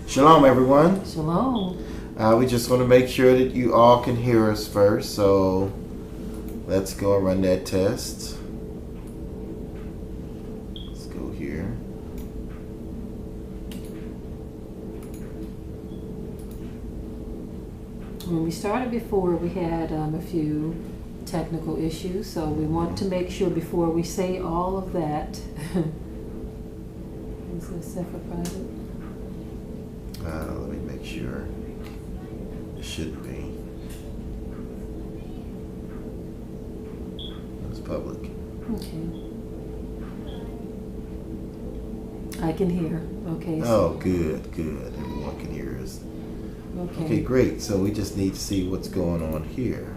Shalom, everyone. Shalom. We just want to make sure that you all can hear us first, so let's go and run that test. Let's go here. When we started before, we had a few technical issues, so we want to make sure before we say all of that. Is this set for private? Let me make sure. It shouldn't be. It's public. Okay. I can hear. Okay. Oh, good. Everyone can hear us. Okay, great. So we just need to see what's going on here.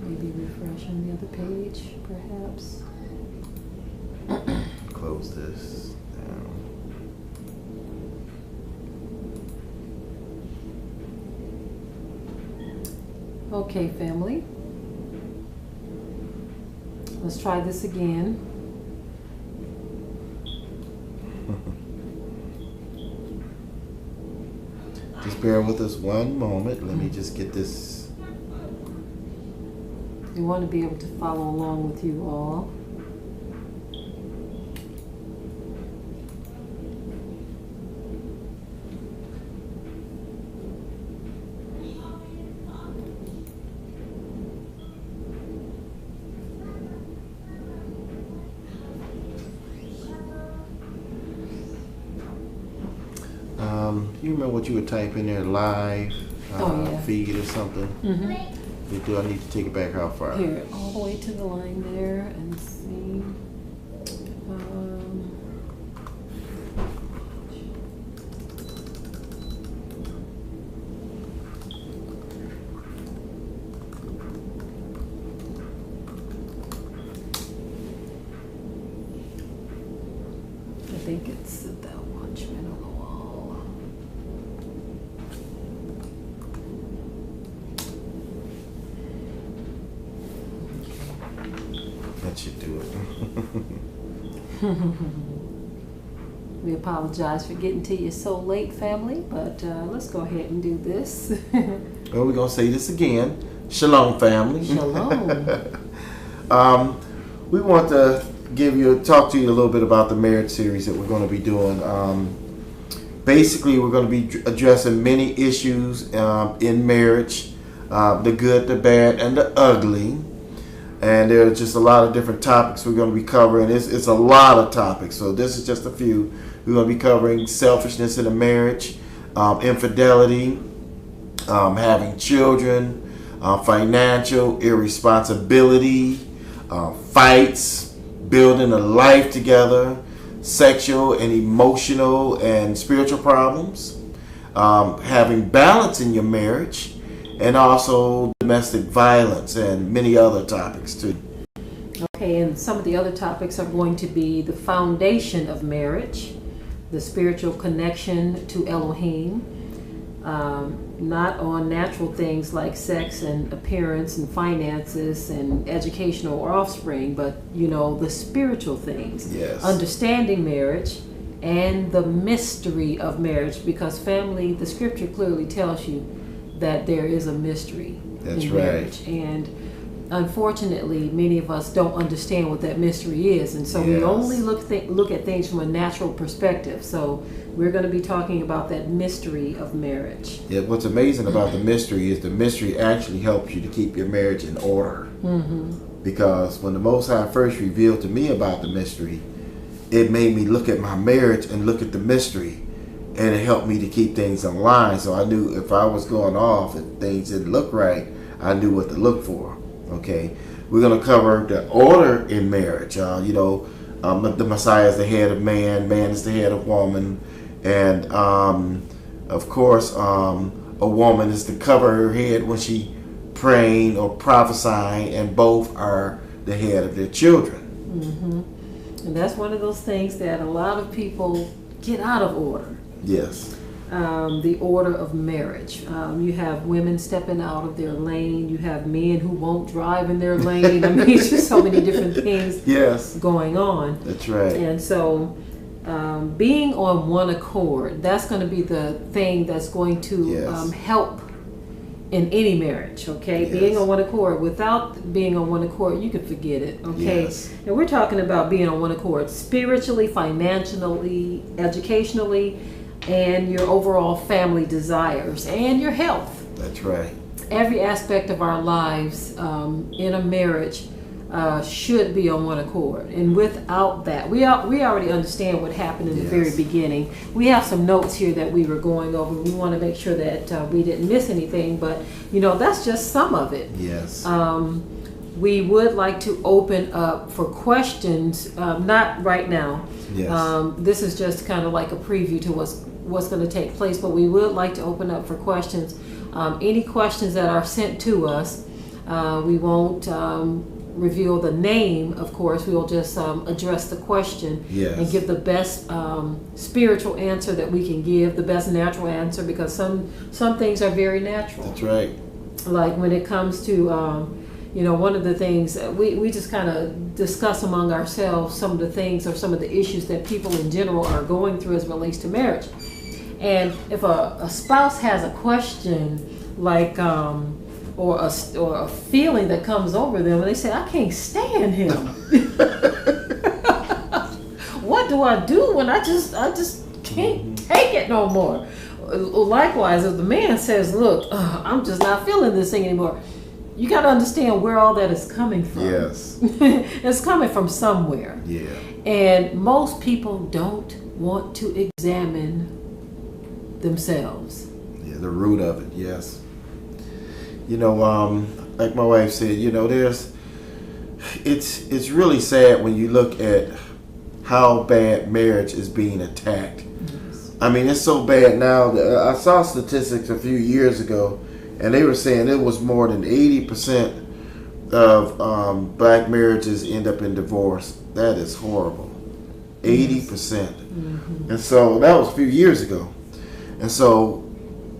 Maybe refresh on the other page, perhaps. Close this down. Okay, family. Let's try this again. Just bear with us one moment. Let me just get this. We want to be able to follow along with you all. You remember what you would type in there, live feed or something? Mm-hmm. Do I need to take it back how far? Here, all the way to the line there and see. I think it's the Watchman on the wall. That should do it. We apologize for getting to you so late, family, but let's go ahead and do this. Well, we're going to say this again. Shalom, family. Shalom. We want to talk to you a little bit about the marriage series that we're going to be doing. Basically, we're going to be addressing many issues in marriage, the good, the bad, and the ugly. And there's just a lot of different topics we're going to be covering. It's a lot of topics, so this is just a few. We're going to be covering selfishness in a marriage, infidelity, having children, financial irresponsibility, fights, building a life together, sexual and emotional and spiritual problems, having balance in your marriage, and also domestic violence and many other topics too. Okay, and some of the other topics are going to be the foundation of marriage, the spiritual connection to Elohim, not on natural things like sex and appearance and finances and educational or offspring, but the spiritual things. Yes. Understanding marriage and the mystery of marriage, because family, the scripture clearly tells you that there is a mystery in marriage. And unfortunately, many of us don't understand what that mystery is, and so we only look at things from a natural perspective. So we're going to be talking about that mystery of marriage. Yeah, what's amazing about the mystery is the mystery actually helps you to keep your marriage in order. Mm-hmm. Because when the Most High first revealed to me about the mystery, it made me look at my marriage and look at the mystery. And it helped me to keep things in line. So I knew if I was going off, if things didn't look right, I knew what to look for. Okay, we're going to cover the order in marriage. The Messiah is the head of man, man is the head of woman, and of course, a woman is to cover her head when she praying or prophesying, and both are the head of their children. Mm-hmm. And that's one of those things that a lot of people get out of order. Yes. The order of marriage. You have women stepping out of their lane. You have men who won't drive in their lane. I mean, it's just so many different things yes. going on. That's right. And so being on one accord, that's going to be the thing that's going to help in any marriage, okay? Yes. Being on one accord. Without being on one accord, you can forget it, okay? Yes. And we're talking about being on one accord spiritually, financially, educationally, and your overall family desires and your health. That's right. Every aspect of our lives in a marriage should be on one accord. And without that, we already understand what happened in the very beginning. We have some notes here that we were going over. We want to make sure that we didn't miss anything, but that's just some of it. Yes. We would like to open up for questions, not right now. Yes. This is just kind of like a preview to what's going to take place, but we would like to open up for questions. Any questions that are sent to us, we won't reveal the name, of course. We will just address the question and give the best spiritual answer that we can give, the best natural answer, because some things are very natural. That's right. Like when it comes to, one of the things we just kind of discuss among ourselves some of the things or some of the issues that people in general are going through as it relates to marriage. And if a spouse has a question like, or a feeling that comes over them, and they say, I can't stand him. What do I do when I just can't take it no more? Likewise, if the man says, look, I'm just not feeling this thing anymore, you got to understand where all that is coming from. Yes. It's coming from somewhere. Yeah. And most people don't want to examine themselves. Yeah, the root of it, yes. Like my wife said, it's really sad when you look at how bad marriage is being attacked. Yes. I mean, it's so bad now that I saw statistics a few years ago, and they were saying it was more than 80% of black marriages end up in divorce. That is horrible. 80%. Mm-hmm. And so that was a few years ago. And so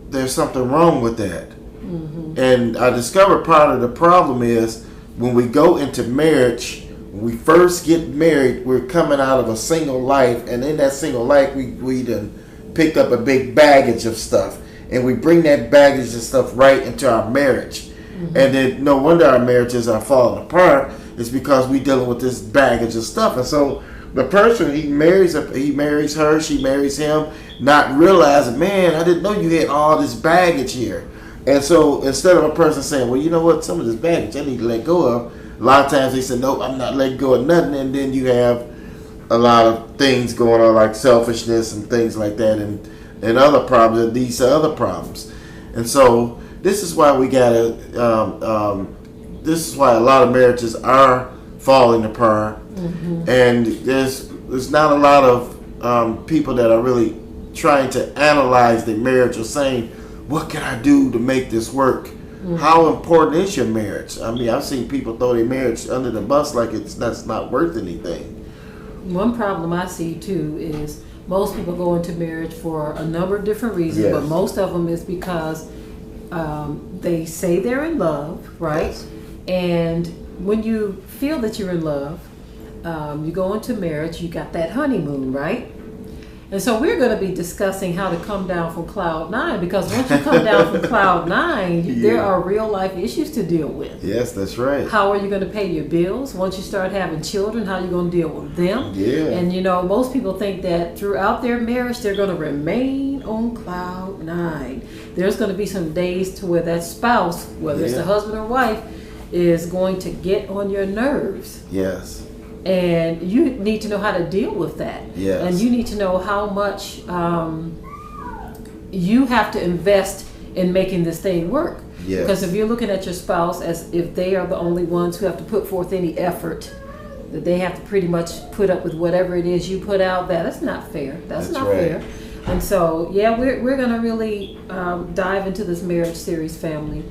there's something wrong with that. Mm-hmm. And I discovered part of the problem is when we go into marriage, when we first get married, we're coming out of a single life, and in that single life we done picked up a big baggage of stuff, and we bring that baggage of stuff right into our marriage. Mm-hmm. And then no wonder our marriages are falling apart. It's because we're dealing with this baggage of stuff. And so the person, he marries her, she marries him, not realizing, man, I didn't know you had all this baggage here. And so instead of a person saying, well, you know what, some of this baggage I need to let go of, a lot of times they say, no, I'm not letting go of nothing. And then you have a lot of things going on like selfishness and things like that, and other problems that leads to other problems. And so this is why we gotta, this is why a lot of marriages are falling apart. Mm-hmm. And there's not a lot of people that are really trying to analyze their marriage or saying, what can I do to make this work? Mm-hmm. How important is your marriage? I mean, I've seen people throw their marriage under the bus like that's not worth anything. One problem I see too is most people go into marriage for a number of different reasons, but most of them is because they say they're in love, right? Yes. And when you feel that you're in love, you go into marriage, you got that honeymoon, right? And so we're going to be discussing how to come down from cloud 9, because once you come down from cloud 9, there are real life issues to deal with. Yes, that's right. How are you going to pay your bills? Once you start having children, how are you going to deal with them? Yeah. And most people think that throughout their marriage, they're going to remain on cloud 9. There's going to be some days to where that spouse, whether it's the husband or wife, is going to get on your nerves. Yes. And you need to know how to deal with that. Yes. And you need to know how much you have to invest in making this thing work. Yes. Because if you're looking at your spouse as if they are the only ones who have to put forth any effort, that they have to pretty much put up with whatever it is you put out there, that's not fair. That's not right. fair. And so, we're going to really dive into this marriage series, family,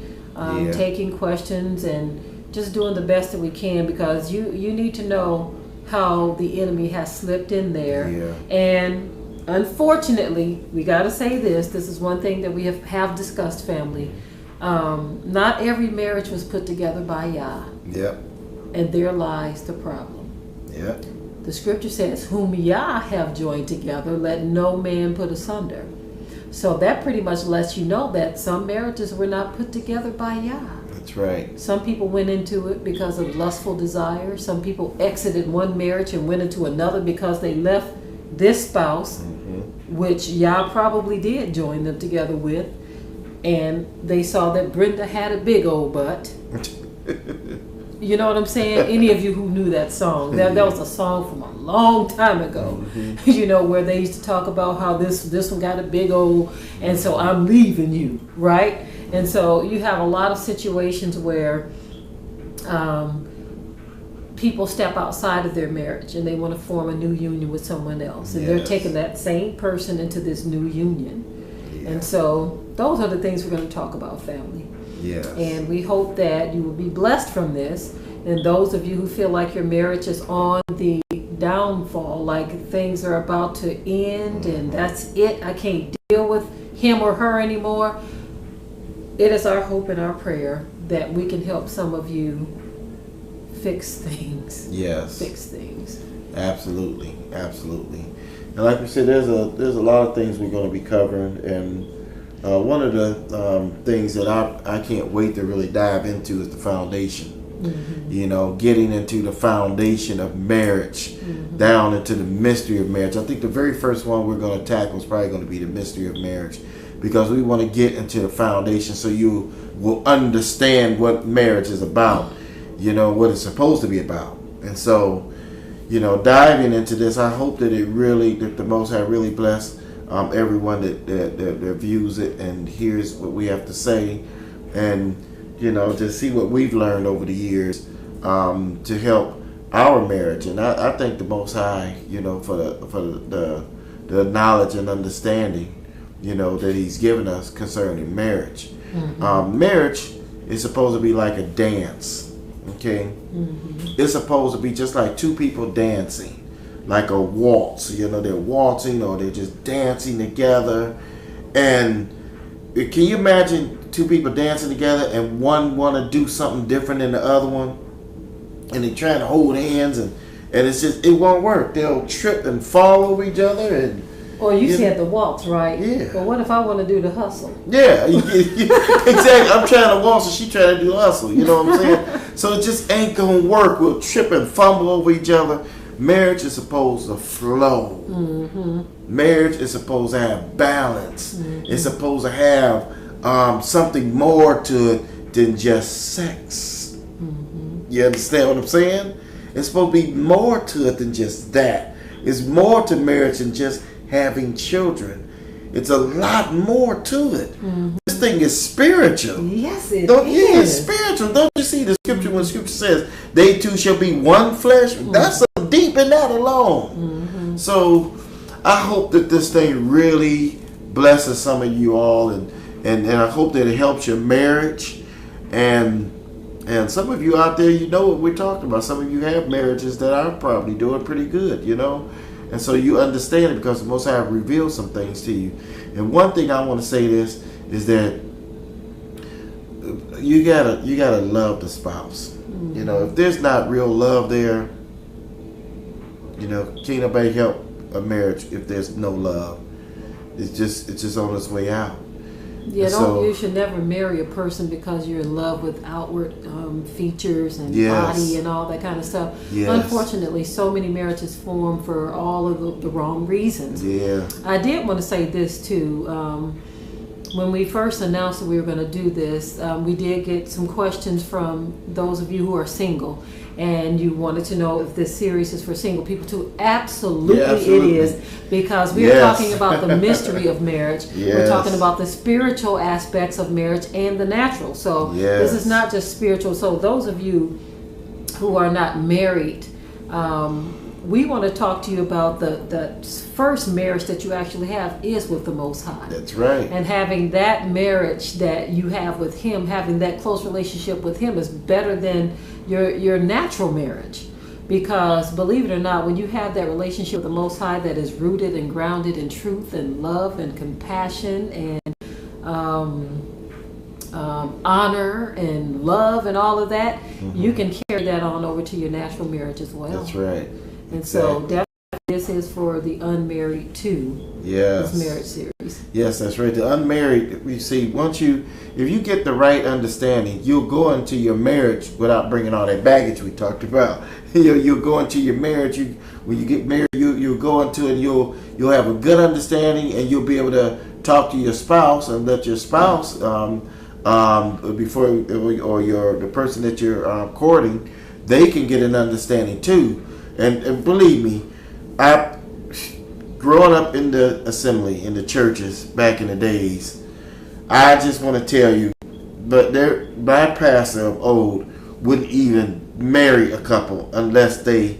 taking questions and just doing the best that we can, because you need to know how the enemy has slipped in there. Yeah. And unfortunately, we got to say this is one thing that we have discussed, family. Not every marriage was put together by Yah. Yep. And there lies the problem. Yep. The scripture says, whom Yah have joined together, let no man put asunder. So that pretty much lets you know that some marriages were not put together by Yah. That's right. Some people went into it because of lustful desire. Some people exited one marriage and went into another because they left this spouse, which Yah probably did join them together with, and they saw that Brenda had a big old butt. You know what I'm saying? Any of you who knew that song, that was a song from a long time ago, you know, where they used to talk about how this one got a big old, and so I'm leaving you, right? And so you have a lot of situations where people step outside of their marriage and they want to form a new union with someone else, and they're taking that same person into this new union. And so those are the things we're going to talk about, family. Yes. And we hope that you will be blessed from this. And those of you who feel like your marriage is on the downfall, like things are about to end and that's it, I can't deal with him or her anymore, it is our hope and our prayer that we can help some of you fix things. Yes. Fix things. Absolutely. Absolutely. And like we said, there's a lot of things we're going to be covering, and one of the things that I can't wait to really dive into is the foundation. You know, getting into the foundation of marriage, down into the mystery of marriage. I think the very first one we're going to tackle is probably going to be the mystery of marriage, because we want to get into the foundation so you will understand what marriage is about, you know, what it's supposed to be about. And so, you know, diving into this, I hope that that the Most High really bless everyone that views it and hears what we have to say, and you know, to see what we've learned over the years to help our marriage. And I thank the Most High, you know, for the knowledge and understanding, you know, that He's given us concerning marriage. Marriage is supposed to be like a dance, okay? It's supposed to be just like two people dancing, like a waltz. You know, they're waltzing or they're just dancing together. And can you imagine two people dancing together and one want to do something different than the other one, and they're trying to hold hands, and it's just, it won't work. They'll trip and fall over each other. And or you said the waltz, right? Yeah. But what if I want to do the hustle? Yeah, exactly. I'm trying to waltz and she trying to do hustle. You know what I'm saying? So it just ain't gonna work. We'll trip and fumble over each other. Marriage is supposed to flow. Marriage is supposed to have balance. It's supposed to have something more to it than just sex. You understand what I'm saying? It's supposed to be more to it than just that. It's more to marriage than just having children. It's a lot more to it. This thing is spiritual. Yes, it is. Yeah, it's spiritual. Don't you see the scripture when scripture says they two shall be one flesh? That's so deep in that alone. So I hope that this thing really blesses some of you all, and I hope that it helps your marriage. And some of you out there, you know what we're talking about. Some of you have marriages that are probably doing pretty good, you know. And so you understand it because the Most High have revealed some things to you. And one thing I want to say this is that you gotta love the spouse. You know, if there's not real love there, you know, can't nobody help a marriage if there's no love. It's just on its way out. Yeah, you should never marry a person because you're in love with outward features and body and all that kind of stuff. Unfortunately, so many marriages form for all of the wrong reasons. I did want to say this too. When we first announced that we were going to do this, we did get some questions from those of you who are single, and you wanted to know if this series is for single people too. Absolutely, it is, because we are talking about the mystery of marriage. We're talking about the spiritual aspects of marriage and the natural. So this is not just spiritual. So those of you who are not married, we want to talk to you about the first marriage that you actually have is with the Most High. That's right. And having that marriage that you have with Him, having that close relationship with Him is better than your natural marriage. Because believe it or not, when you have that relationship with the Most High that is rooted and grounded in truth and love and compassion and honor and love and all of that, you can carry that on over to your natural marriage as well. That's right. And so definitely this is for the unmarried too. Yes. This marriage series. Yes, that's right. The unmarried, we see, if you get the right understanding, you'll go into your marriage without bringing all that baggage we talked about. You'll go into your marriage. When you get married, you'll go into it. And you'll have a good understanding, and you'll be able to talk to your spouse and let your spouse before or the person that you're courting, they can get an understanding too. And believe me, growing up in the assembly, in the churches back in the days, I just want to tell you, but my pastor of old wouldn't even marry a couple unless they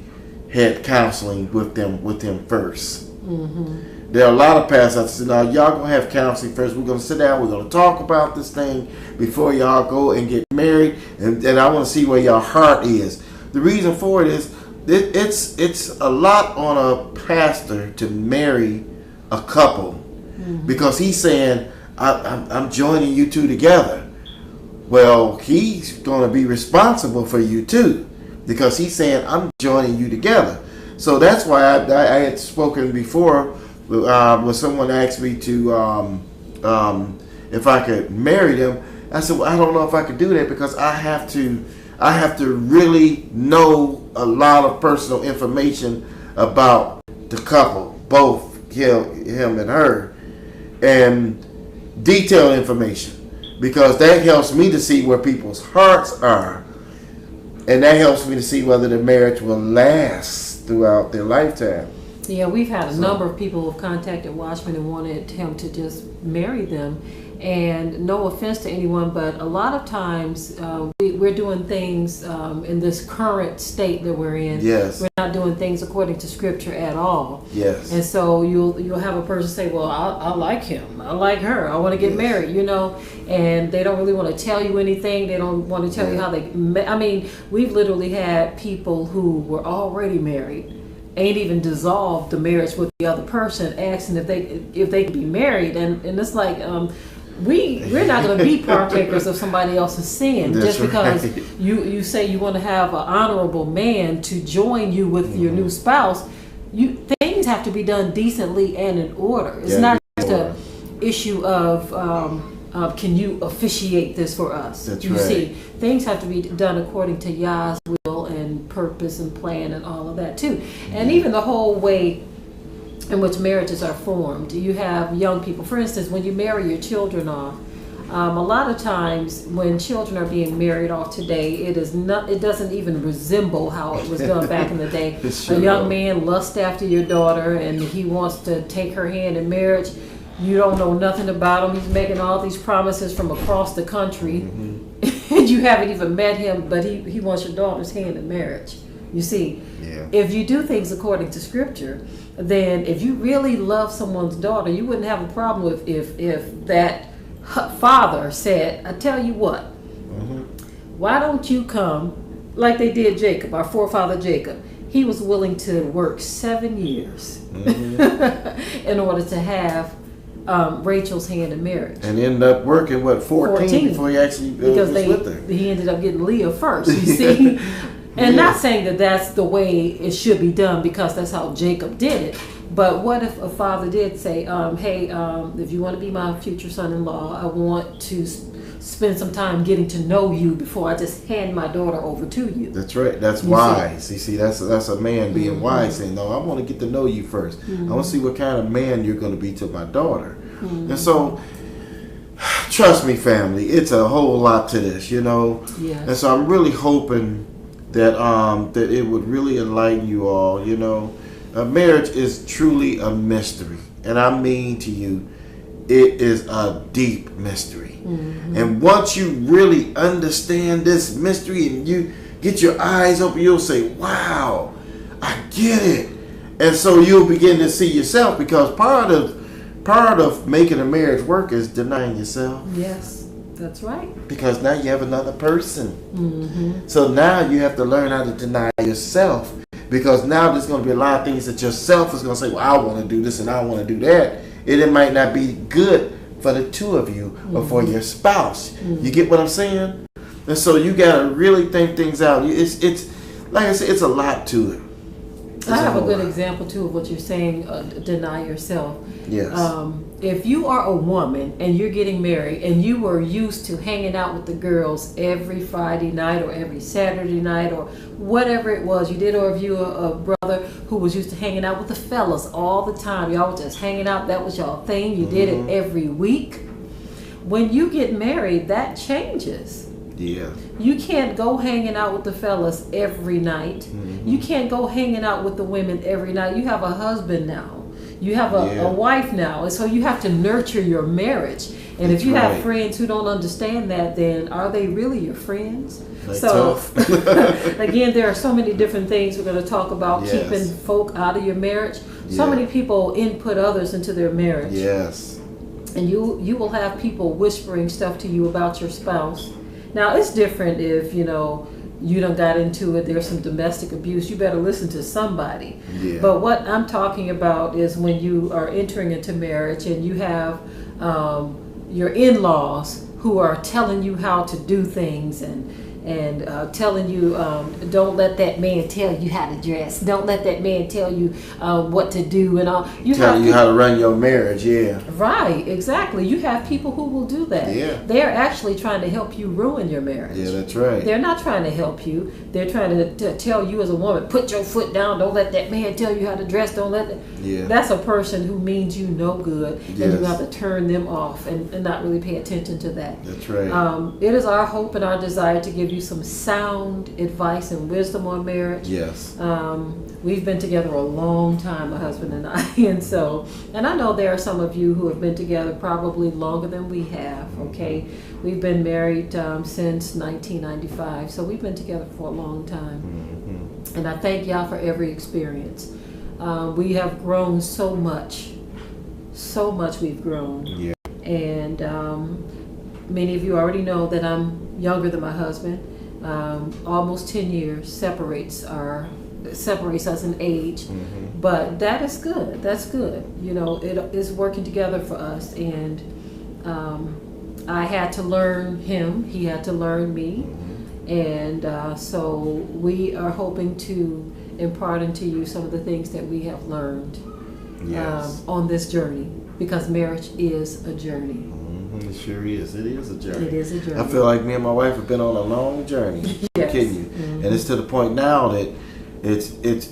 had counseling with him first. Mm-hmm. There are a lot of pastors that say, now y'all gonna have counseling first. We're gonna sit down, we're gonna talk about this thing before y'all go and get married, and I want to see where your heart is. The reason for it is it's a lot on a pastor to marry a couple, because he's saying, I'm joining you two together. Well, he's going to be responsible for you too, because he's saying, I'm joining you together. So that's why I had spoken before when someone asked me to if I could marry them. I said, well, I don't know if I could do that, because I have to really know a lot of personal information about the couple, both him and her, and detailed information, because that helps me to see where people's hearts are, and that helps me to see whether the marriage will last throughout their lifetime. Yeah, we've had a number of people who have contacted Watchman and wanted him to just marry them. And no offense to anyone, but a lot of times we're doing things in this current state that we're in. Yes. We're not doing things according to Scripture at all. Yes. And so you'll have a person say, well, I like him, I like her, I want to get married, and they don't really want to tell you anything. They don't want to tell you how they met. I mean, we've literally had people who were already married, ain't even dissolved the marriage with the other person, asking if they could be married, and it's like we're not going to be partakers of somebody else's sin. That's just because right. you say you want to have an honorable man to join you with your new spouse. Things have to be done decently and in order. It's not just an issue of can you officiate this for us. That's you right. see, things have to be done according to Yah's will and purpose and plan and all of that too. And even the whole way in which marriages are formed. You have young people, for instance, when you marry your children off, a lot of times when children are being married off today, it doesn't even resemble how it was done back in the day. A young man lusts after your daughter and he wants to take her hand in marriage. You don't know nothing about him. He's making all these promises from across the country, and you haven't even met him, but he wants your daughter's hand in marriage. You see, if you do things according to Scripture, then if you really love someone's daughter, you wouldn't have a problem with if that father said, I tell you what, why don't you come, like they did Jacob, our forefather Jacob. He was willing to work 7 years in order to have Rachel's hand in marriage. And ended up working, 14 before he actually was with her. He ended up getting Leah first, you see. And not saying that that's the way it should be done, because that's how Jacob did it. But what if a father did say, hey, if you want to be my future son-in-law, I want to spend some time getting to know you before I just hand my daughter over to you. That's right. That's wise. You see, that's a man being wise, saying, no, I want to get to know you first. I want to see what kind of man you're going to be to my daughter. And so, trust me, family, it's a whole lot to this, Yes. And so I'm really hoping that that it would really enlighten you all. Marriage is truly a mystery, and I mean to you, it is a deep mystery. And once you really understand this mystery and you get your eyes open, you'll say, wow, I get it. And so you'll begin to see yourself, because part of making a marriage work is denying yourself. Yes. That's right. Because now you have another person. So now you have to learn how to deny yourself, because now there's going to be a lot of things that yourself is going to say, well, I want to do this and I want to do that. It might not be good for the two of you or for your spouse. You get what I'm saying? And so you got to really think things out. It's like I said, it's a lot to it. I have a good example too of what you're saying. Deny yourself. Yes. If you are a woman and you're getting married and you were used to hanging out with the girls every Friday night or every Saturday night or whatever it was you did, or if you were a brother who was used to hanging out with the fellas all the time, y'all was just hanging out, that was y'all thing, you did it every week. When you get married, that changes. Yeah. You can't go hanging out with the fellas every night. You can't go hanging out with the women every night. You have a husband now. You have a wife now. And so you have to nurture your marriage. And if you have friends who don't understand that, then are they really your friends? So again, there are so many different things we're going to talk about. Keeping folk out of your marriage. So many people input others into their marriage. Yes. And you will have people whispering stuff to you about your spouse. Now, it's different if, you done got into it, there's some domestic abuse, you better listen to somebody. Yeah. But what I'm talking about is when you are entering into marriage and you have your in-laws who are telling you how to do things and telling you, don't let that man tell you how to dress. Don't let that man tell you what to do and all. Telling you how to run your marriage, Right, exactly. You have people who will do that. Yeah. They're actually trying to help you ruin your marriage. Yeah, that's right. They're not trying to help you. They're trying to tell you as a woman, put your foot down. Don't let that man tell you how to dress. Don't let that. Yeah. That's a person who means you no good. Yes. And you have to turn them off and not really pay attention to that. That's right. It is our hope and our desire to give you some sound advice and wisdom on marriage. Yes. We've been together a long time, my husband and I, and I know there are some of you who have been together probably longer than we have. Okay, we've been married since 1995, so we've been together for a long time, and I thank y'all for every experience. We have grown so much we've grown. Yeah. And many of you already know that I'm younger than my husband. Almost 10 years separates us in age, but that is good. That's good. It is working together for us, and I had to learn him. He had to learn me, and so we are hoping to impart into you some of the things that we have learned on this journey, because marriage is a journey. It sure is. It is a journey. It is a journey. I feel like me and my wife have been on a long journey. I'm kidding you. And it's to the point now that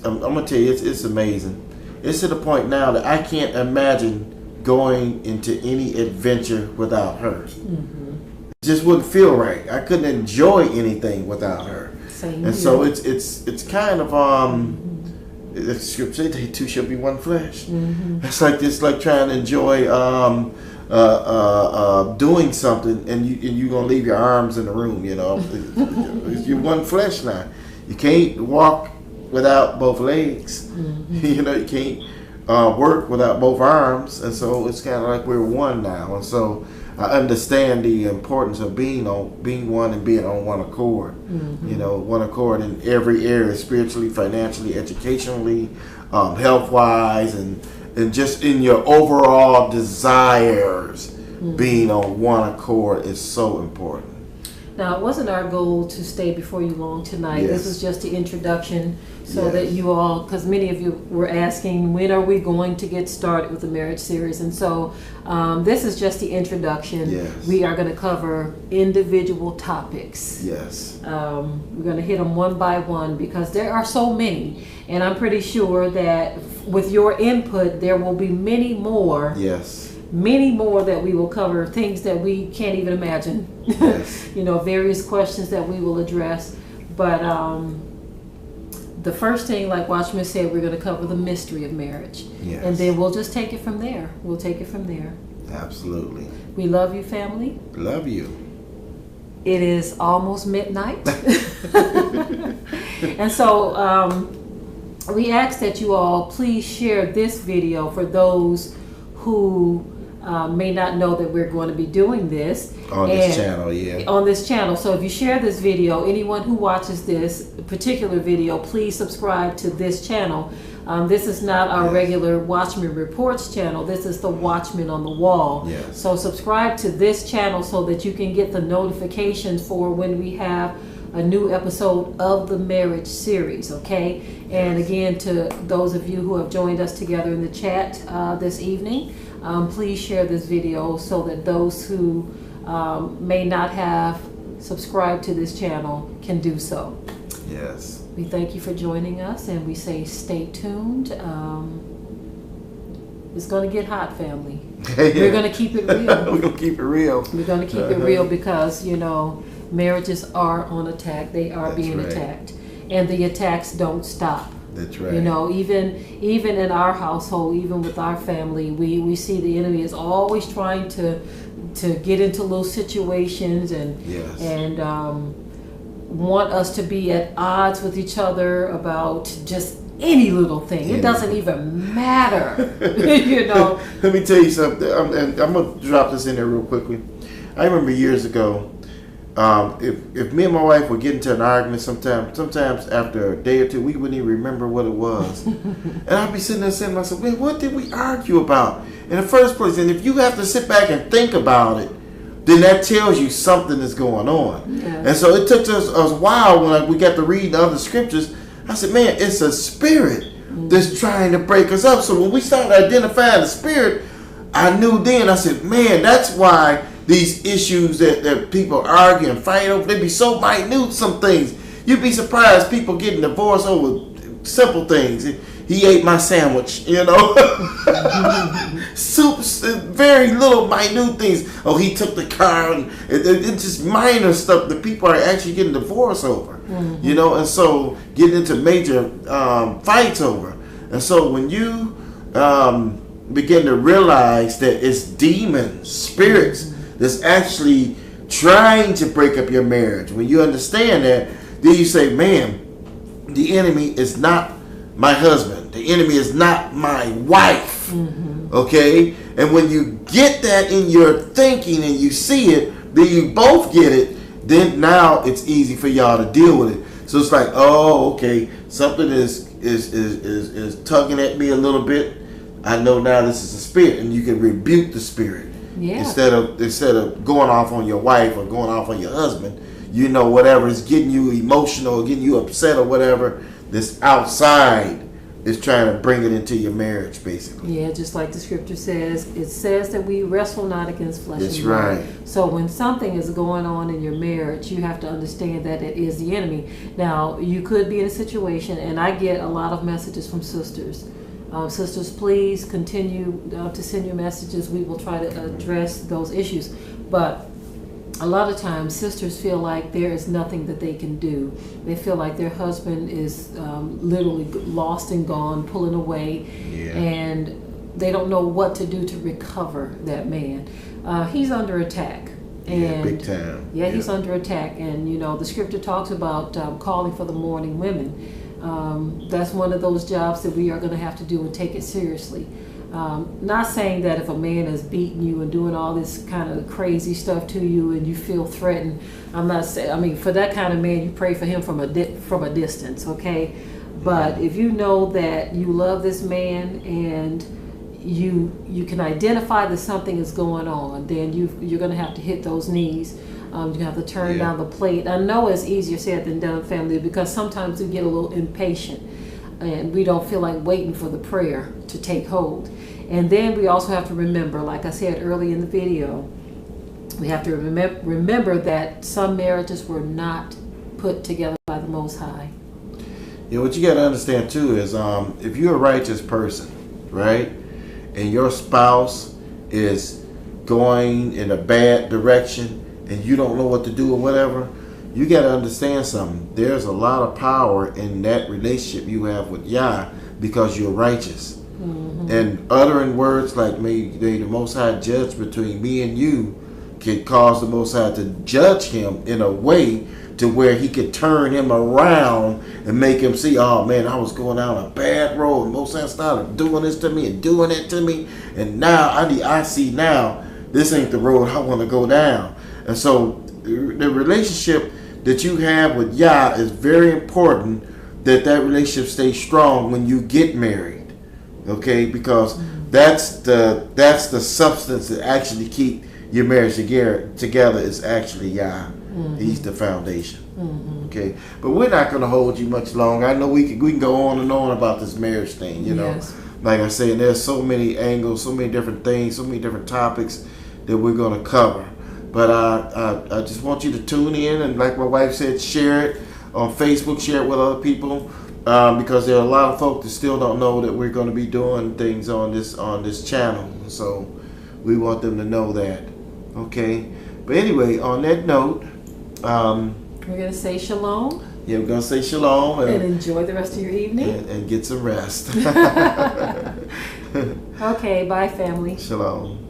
I'm gonna tell you, it's amazing. It's to the point now that I can't imagine going into any adventure without her. It just wouldn't feel right. I couldn't enjoy anything without her. Same and so it's kind of the scripture says two shall be one flesh. It's like this, like trying to enjoy doing something, and you're gonna leave your arms in the room. You're one flesh now. You can't walk without both legs. You can't work without both arms, and so it's kind of like we're one now. And so I understand the importance of being one and being on one accord. One accord in every area, spiritually, financially, educationally, health-wise, and just in your overall desires, being on one accord is so important. Now, it wasn't our goal to stay before you long tonight. This is just the introduction so that you all, because many of you were asking, when are we going to get started with the marriage series? And so this is just the introduction. We are going to cover individual topics. We're going to hit them one by one because there are so many. And I'm pretty sure that with your input, there will be many more. Many more that we will cover, things that we can't even imagine. Various questions that we will address. But the first thing, like Watchman said, we're going to cover the mystery of marriage. And then we'll just take it from there. We'll take it from there. Absolutely. We love you, family. Love you. It is almost midnight. And so we ask that you all please share this video for those who may not know that we're going to be doing this on this channel. On this channel. So if you share this video, anyone who watches this particular video, please subscribe to this channel. This is not our regular Watchman Reports channel. This is the Watchman on the Wall. So subscribe to this channel so that you can get the notifications for when we have a new episode of the marriage series, okay? And again, to those of you who have joined us together in the chat this evening, please share this video so that those who may not have subscribed to this channel can do so. Yes. We thank you for joining us, and we say stay tuned. It's going to get hot, family. We're going to keep it real. We're going to keep it real. We're going to keep it real because, you know, marriages are on attack. They are being attacked. And the attacks don't stop. That's right. You know, even in our household, even with our family, we see the enemy is always trying to get into little situations and want us to be at odds with each other about just any little thing. It doesn't even matter. You know. Let me tell you something. I'm going to drop this in there real quickly. I remember years ago, if me and my wife would get into an argument sometimes after a day or two, we wouldn't even remember what it was. And I'd be sitting there saying to myself, man, what did we argue about in the first place? And if you have to sit back and think about it, then that tells you something is going on. Yeah. And so it took us a while when we got to read the other scriptures. I said, man, it's a spirit that's trying to break us up. So when we started identifying the spirit, I knew then, I said, man, that's why these issues that people argue and fight over, they be so minute, some things. You'd be surprised people getting divorced over simple things. He ate my sandwich, you know. Very little minute things. Oh, he took the car, and it's just minor stuff that people are actually getting divorced over. Mm-hmm. You know, and so getting into major fights over. And so when you begin to realize that it's demons, spirits that's actually trying to break up your marriage, when you understand that, then you say, man, the enemy is not my husband. The enemy is not my wife. Mm-hmm. Okay? And when you get that in your thinking and you see it, then you both get it, then now it's easy for y'all to deal with it. So it's like, oh, okay, something is tugging at me a little bit. I know now this is a spirit, and you can rebuke the spirit. Yeah. Instead of going off on your wife or going off on your husband, you know, whatever is getting you emotional, getting you upset or whatever, this outside is trying to bring it into your marriage, basically. Yeah, just like the scripture says, it says that we wrestle not against flesh and blood. That's right. So when something is going on in your marriage, you have to understand that it is the enemy. Now, you could be in a situation, and I get a lot of messages from sisters. Sisters, please continue to send your messages. We will try to address those issues. But a lot of times, sisters feel like there is nothing that they can do. They feel like their husband is literally lost and gone, pulling away, and they don't know what to do to recover that man. He's under attack. And big time. Yeah, he's under attack. And, you know, the scripture talks about calling for the mourning women. That's one of those jobs that we are going to have to do and take it seriously. Not saying that if a man is beating you and doing all this kind of crazy stuff to you and you feel threatened, I'm not saying, I mean, for that kind of man, you pray for him from a distance, okay? But if you know that you love this man and you can identify that something is going on, then you're going to have to hit those knees. You have to turn down the plate. I know it's easier said than done, family, because sometimes we get a little impatient and we don't feel like waiting for the prayer to take hold. And then we also have to remember, like I said early in the video, we have to remember that some marriages were not put together by the Most High. Yeah, what you got to understand too is if you're a righteous person, right, and your spouse is going in a bad direction and you don't know what to do or whatever, you got to understand something. There's a lot of power in that relationship you have with Yah because you're righteous. Mm-hmm. And uttering words like, may the Most High judge between me and you, could cause the Most High to judge him in a way to where he could turn him around and make him see, oh man, I was going down a bad road. And Most High started doing this to me and doing it to me. And now I see now this ain't the road I want to go down. And so the relationship that you have with Yah is very important, that relationship stays strong when you get married. Okay? Because that's the substance that actually keep your marriage together is actually Yah. Mm-hmm. He's the foundation. Mm-hmm. Okay, but we're not going to hold you much longer. I know we can go on and on about this marriage thing. You know, Yes. like I said, there's so many angles, so many different things, so many different topics that we're going to cover. But I just want you to tune in, and like my wife said, share it on Facebook, share it with other people, because there are a lot of folks that still don't know that we're going to be doing things on this channel. So we want them to know that. Okay. But anyway, on that note, we're going to say shalom. Yeah, we're going to say shalom. And enjoy the rest of your evening. And get some rest. Okay, bye family. Shalom.